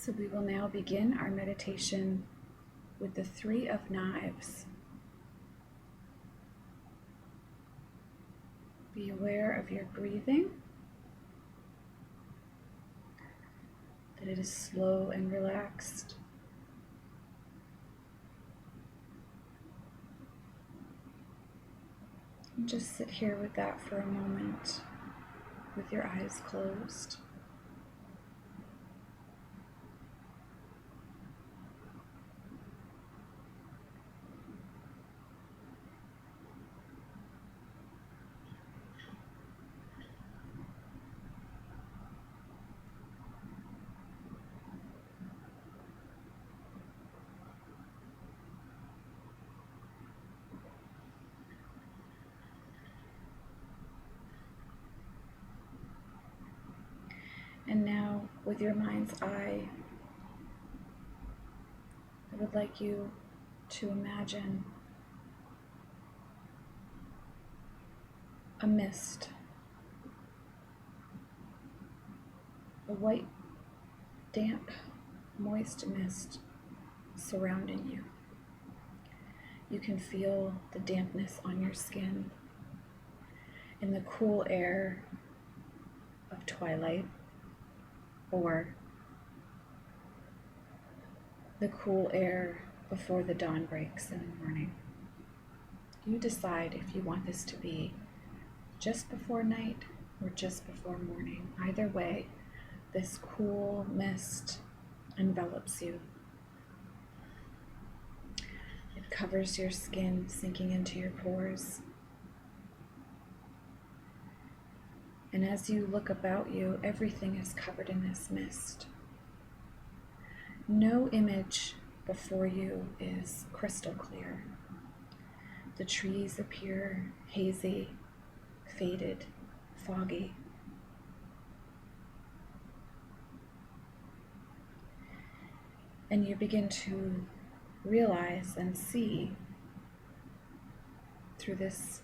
So we will now begin our meditation with the Three of Knives. Be aware of your breathing, that it is slow and relaxed. And just sit here with that for a moment, with your eyes closed. And now, with your mind's eye, I would like you to imagine a mist, a white, damp, moist mist surrounding you. You can feel the dampness on your skin in the cool air of twilight, or the cool air before the dawn breaks in the morning. You decide if you want this to be just before night or just before morning. Either way, this cool mist envelops you. It covers your skin, sinking into your pores. And as you look about you, everything is covered in this mist. No image before you is crystal clear. The trees appear hazy, faded, foggy. And you begin to realize and see through this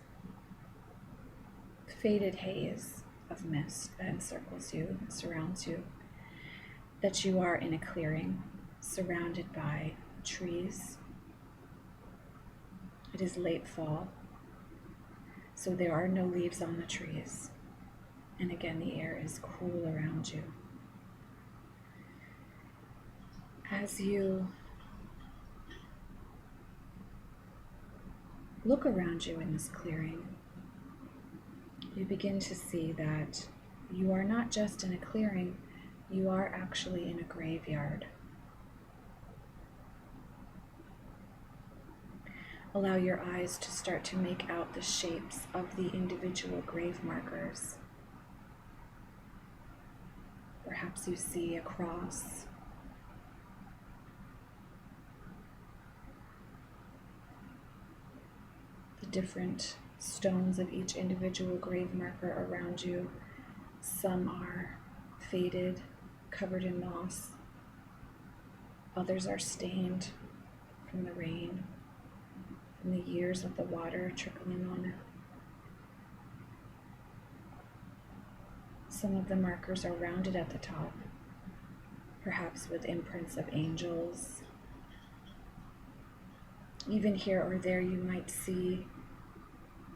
faded haze of mist that encircles you and surrounds you, that you are in a clearing surrounded by trees. It is late fall, so there are no leaves on the trees. And again, the air is cool around you. As you look around you in this clearing, you begin to see that you are not just in a clearing, you are actually in a graveyard. Allow your eyes to start to make out the shapes of the individual grave markers. Perhaps you see a cross, the different stones of each individual grave marker around you. Some are faded, covered in moss. Others are stained from the rain, from the years of the water trickling on it. Some of the markers are rounded at the top, perhaps with imprints of angels. Even here or there you might see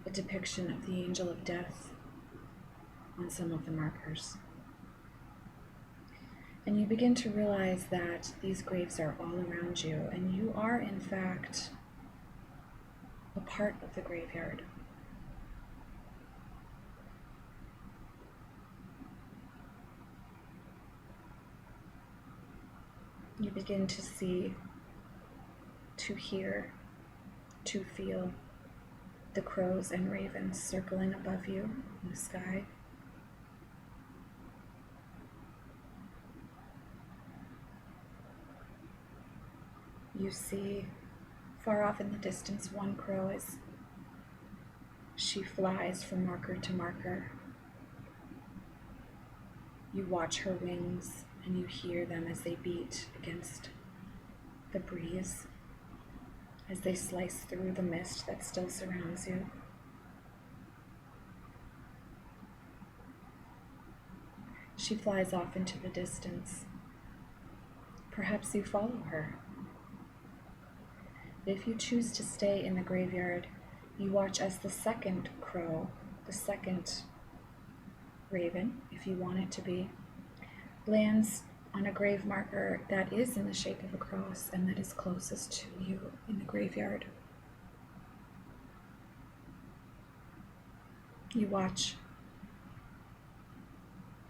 a depiction of the angel of death on some of the markers. And you begin to realize that these graves are all around you, and you are in fact a part of the graveyard. You begin to see, to hear, to feel the crows and ravens circling above you in the sky. You see far off in the distance one crow as she flies from marker to marker. You watch her wings and you hear them as they beat against the breeze, as they slice through the mist that still surrounds you. She flies off into the distance, Perhaps you follow her. If you choose to stay in the graveyard, you watch as the second crow, the second raven, if you want it to be, lands on a grave marker that is in the shape of a cross and that is closest to you in the graveyard. You watch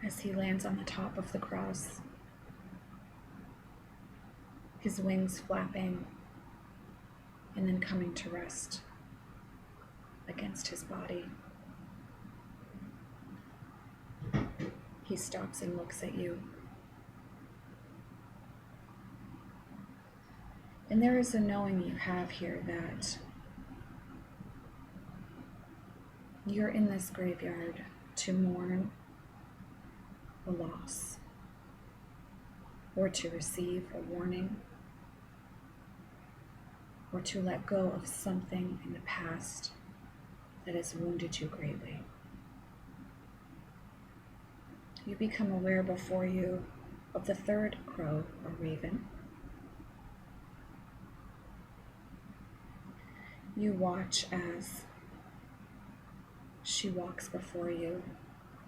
as he lands on the top of the cross, his wings flapping and then coming to rest against his body. He stops and looks at you. And there is a knowing you have here that you're in this graveyard to mourn a loss or to receive a warning or to let go of something in the past that has wounded you greatly. You become aware before you of the third crow or raven. You watch as she walks before you.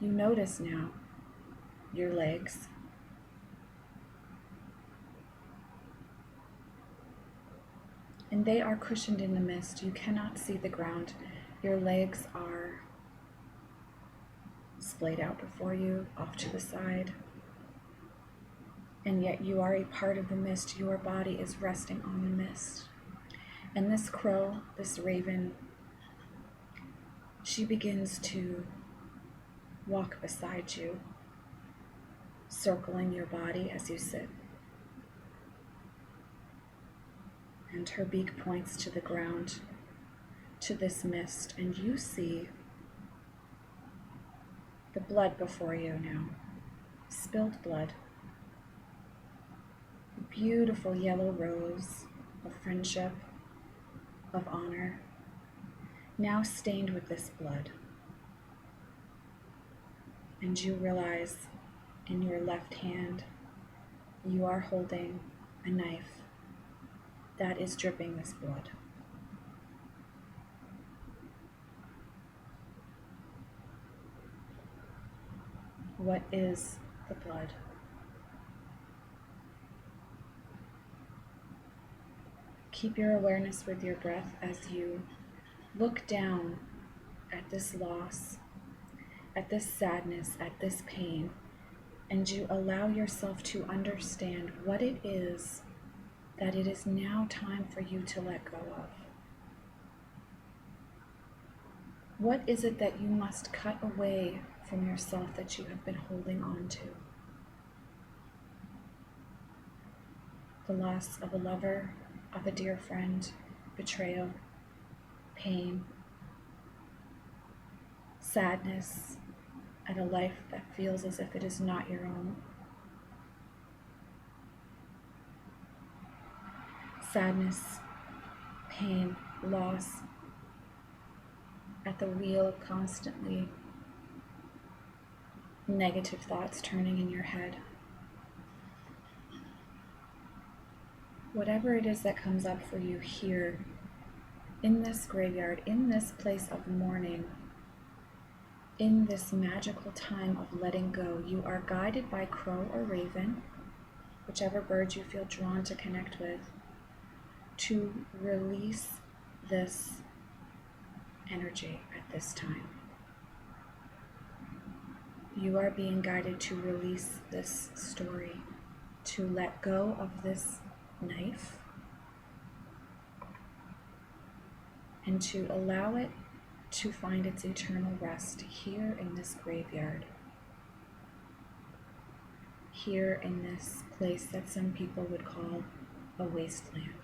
You notice now your legs. And they are cushioned in the mist. You cannot see the ground. Your legs are splayed out before you, off to the side. And yet you are a part of the mist. Your body is resting on the mist. And this crow, this raven, she begins to walk beside you, circling your body as you sit. And her beak points to the ground, to this mist, and you see the blood before you now, spilled blood. A beautiful yellow rose of friendship, of honor, now stained with this blood. And you realize in your left hand you are holding a knife that is dripping this blood. What is the blood? Keep your awareness with your breath as you look down at this loss, at this sadness, at this pain, and you allow yourself to understand what it is that it is now time for you to let go of. What is it that you must cut away from yourself that you have been holding on to? The loss of a lover, of a dear friend, betrayal, pain, sadness at a life that feels as if it is not your own. Sadness, pain, loss, at the wheel of constantly negative thoughts turning in your head. Whatever it is that comes up for you here, in this graveyard, in this place of mourning, in this magical time of letting go, you are guided by crow or raven, whichever bird you feel drawn to connect with, to release this energy at this time. You are being guided to release this story, to let go of this knife, and to allow it to find its eternal rest here in this graveyard, here in this place that some people would call a wasteland.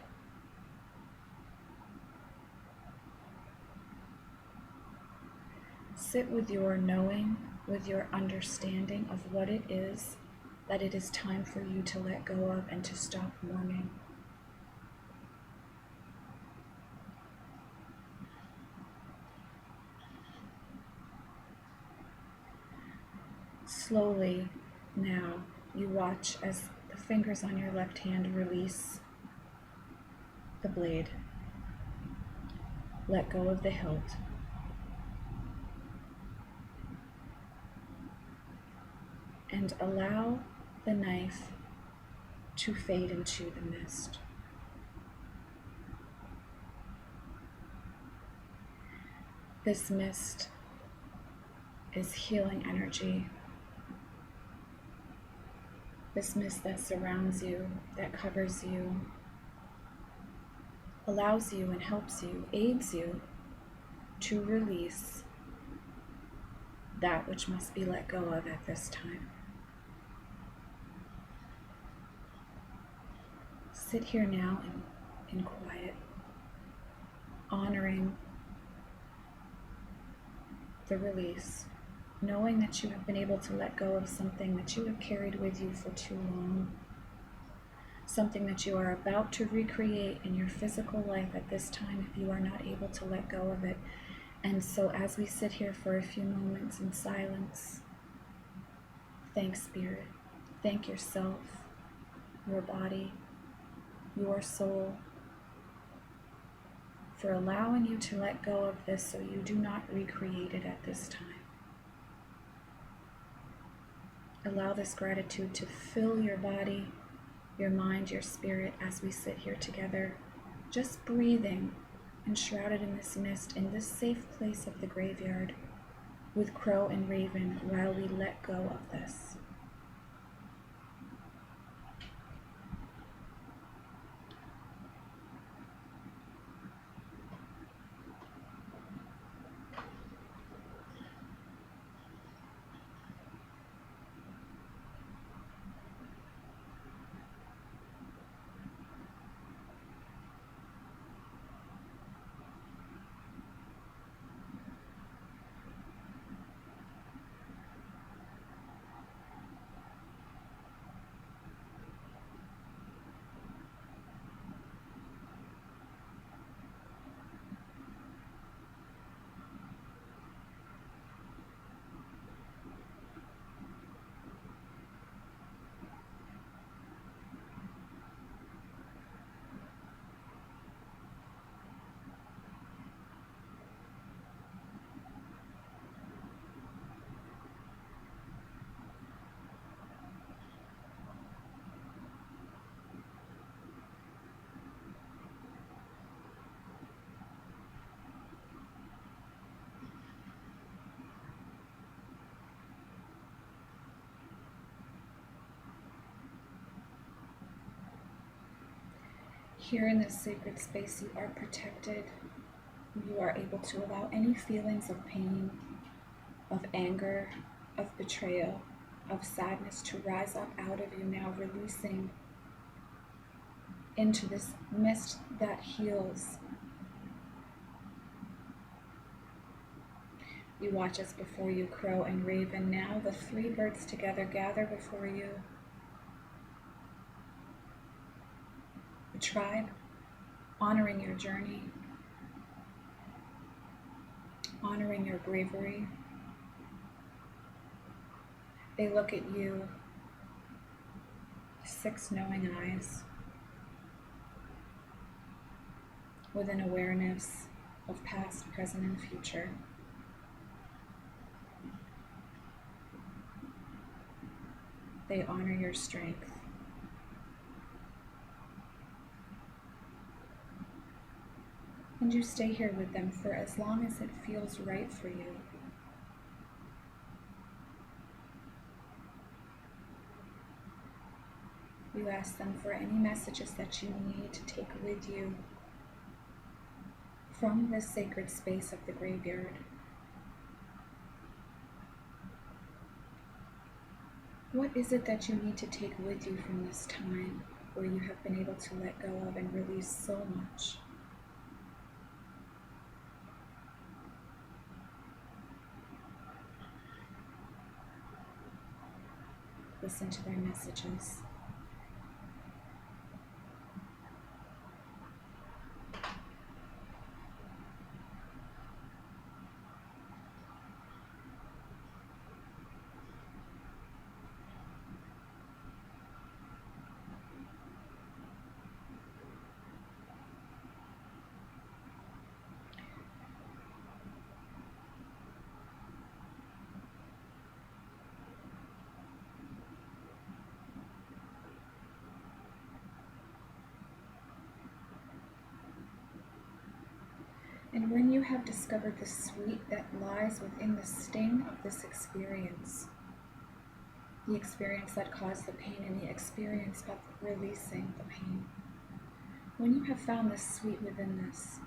Sit with your knowing, with your understanding of what it is that it is time for you to let go of and to stop mourning. Slowly now, you watch as the fingers on your left hand release the blade. Let go of the hilt. And allow the knife to fade into the mist. This mist is healing energy. This mist that surrounds you, that covers you, allows you and helps you, aids you to release that which must be let go of at this time. Sit here now in quiet, honoring the release, knowing that you have been able to let go of something that you have carried with you for too long, something that you are about to recreate in your physical life at this time if you are not able to let go of it. And so as we sit here for a few moments in silence, thank Spirit, thank yourself, your body, your soul, for allowing you to let go of this so you do not recreate it at this time. Allow this gratitude to fill your body, your mind, your spirit as we sit here together, just breathing, enshrouded in this mist, in this safe place of the graveyard, with crow and raven while we let go of this. Here in this sacred space, you are protected. You are able to allow any feelings of pain, of anger, of betrayal, of sadness to rise up out of you now, releasing into this mist that heals. You watch as before you, crow and raven. Now the three birds together gather before you. The tribe, honoring your journey, honoring your bravery. They look at you, 6 knowing eyes, with an awareness of past, present, and future. They honor your strength. And you stay here with them for as long as it feels right for you. You ask them for any messages that you need to take with you from this sacred space of the graveyard. What is it that you need to take with you from this time where you have been able to let go of and release so much? Listen to their messages. And when you have discovered the sweet that lies within the sting of this experience, the experience that caused the pain and the experience of releasing the pain, when you have found the sweet within this,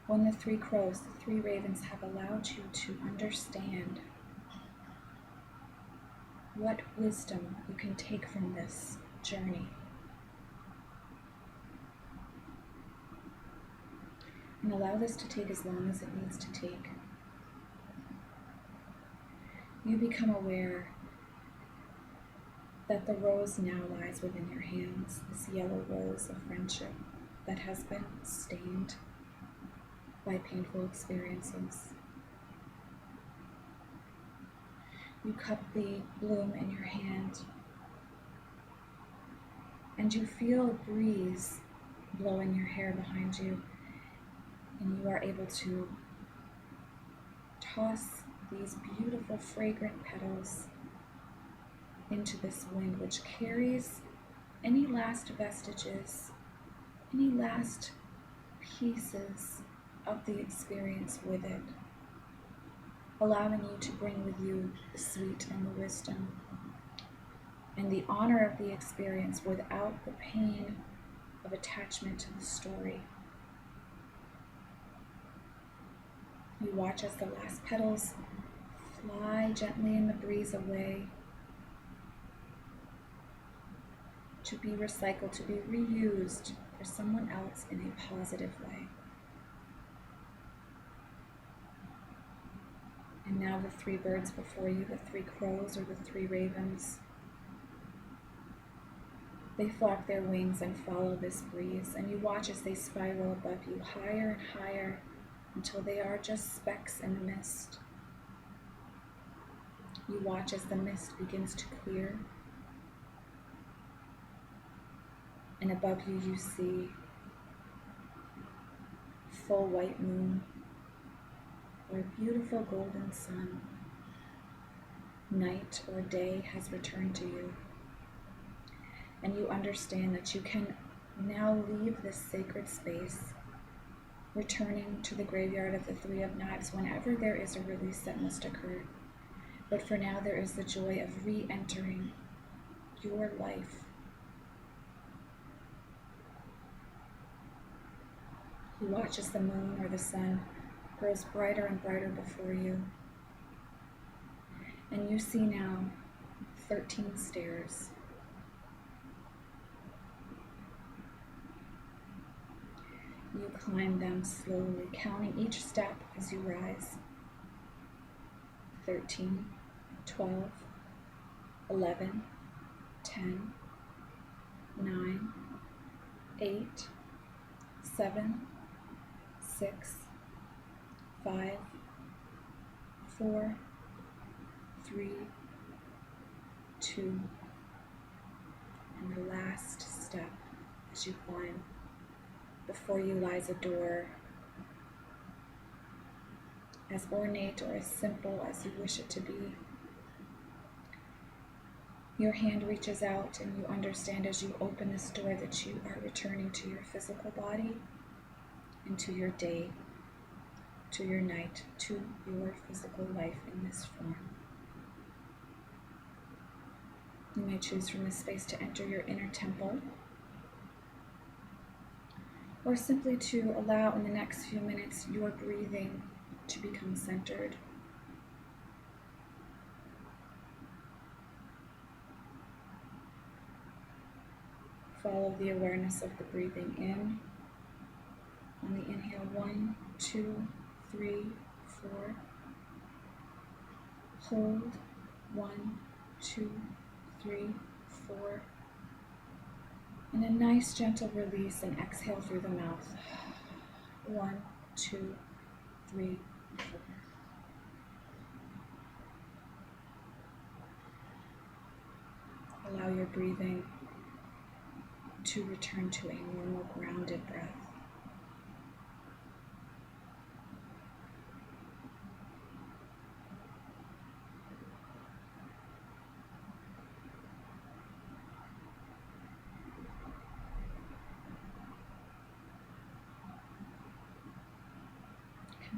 when the three crows, the three ravens have allowed you to understand what wisdom you can take from this journey, and allow this to take as long as it needs to take, you become aware that the rose now lies within your hands, this yellow rose of friendship that has been stained by painful experiences. You cup the bloom in your hand, and you feel a breeze blowing your hair behind you, and you are able to toss these beautiful fragrant petals into this wind, which carries any last vestiges, any last pieces of the experience with it, allowing you to bring with you the sweet and the wisdom and the honor of the experience without the pain of attachment to the story. You watch as the last petals fly gently in the breeze away to be recycled, to be reused for someone else in a positive way. And now the three birds before you, the three crows or the three ravens, they flap their wings and follow this breeze, and you watch as they spiral above you higher and higher until they are just specks in the mist. You watch as the mist begins to clear, and above you you see full white moon or a beautiful golden sun. Night or day has returned to you, and you understand that you can now leave this sacred space, returning to the graveyard of the Three of Knives whenever there is a release that must occur. But for now, there is the joy of re-entering your life. You watch as the moon or the sun grows brighter and brighter before you, and you see now 13 stairs. You climb them slowly, counting each step as you rise. 13, 12, 11, 10, 9, 8, 7, 6, 5, 4, 3, 2, and the last step as you climb. Before you lies a door as ornate or as simple as you wish it to be. Your hand reaches out, and you understand as you open this door that you are returning to your physical body and to your day, to your night, to your physical life in this form. You may choose from this space to enter your inner temple, or simply to allow in the next few minutes your breathing to become centered. Follow the awareness of the breathing in. On the inhale, 1, 2, 3, 4. Hold, 1, 2, 3, 4. And a nice gentle release, and exhale through the mouth. 1, 2, 3, 4. Allow your breathing to return to a normal, grounded breath.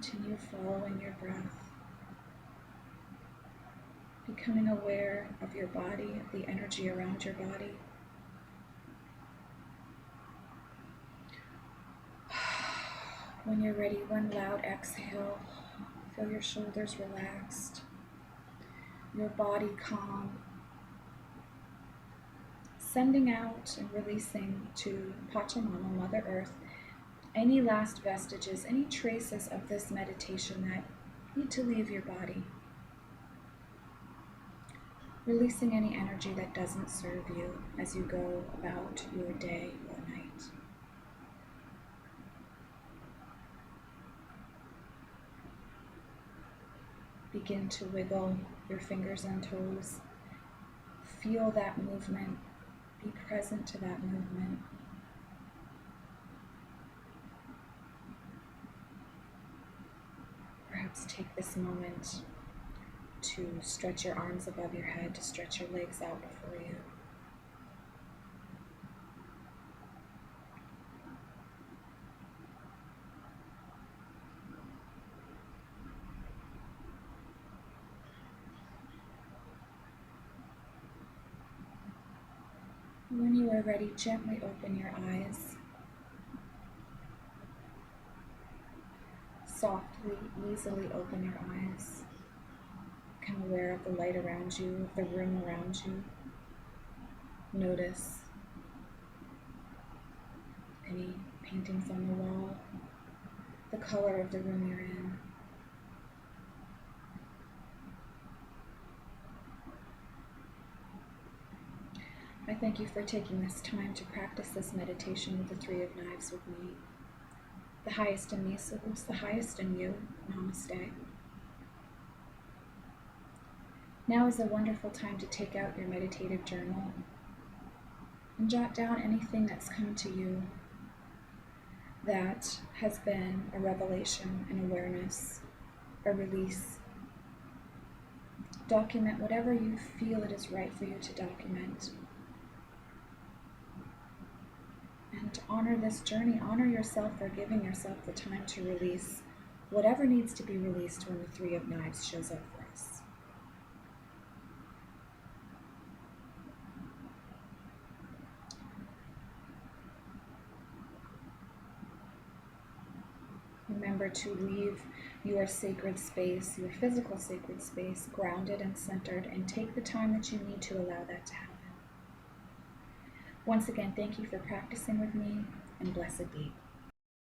Continue following your breath, becoming aware of your body, of the energy around your body. When you're ready, one loud exhale. Feel your shoulders relaxed, your body calm, sending out and releasing to Pachamama, Mother Earth, any last vestiges, any traces of this meditation that need to leave your body. Releasing any energy that doesn't serve you as you go about your day or night. Begin to wiggle your fingers and toes. Feel that movement. Be present to that movement. Perhaps take this moment to stretch your arms above your head, to stretch your legs out before you. When you are ready, gently open your eyes. Softly, easily open your eyes. Become aware of the light around you, of the room around you. Notice any paintings on the wall, the color of the room you're in. I thank you for taking this time to practice this meditation with the Three of Knives with me. The highest in me salutes the highest in you. Namaste. Now is a wonderful time to take out your meditative journal and jot down anything that's come to you that has been a revelation, an awareness, a release. Document whatever you feel it is right for you to document. And honor this journey. Honor yourself for giving yourself the time to release whatever needs to be released when the Three of Knives shows up for us. Remember to leave your sacred space, your physical sacred space, grounded and centered, and take the time that you need to allow that to happen. Once again, thank you for practicing with me, and blessed be.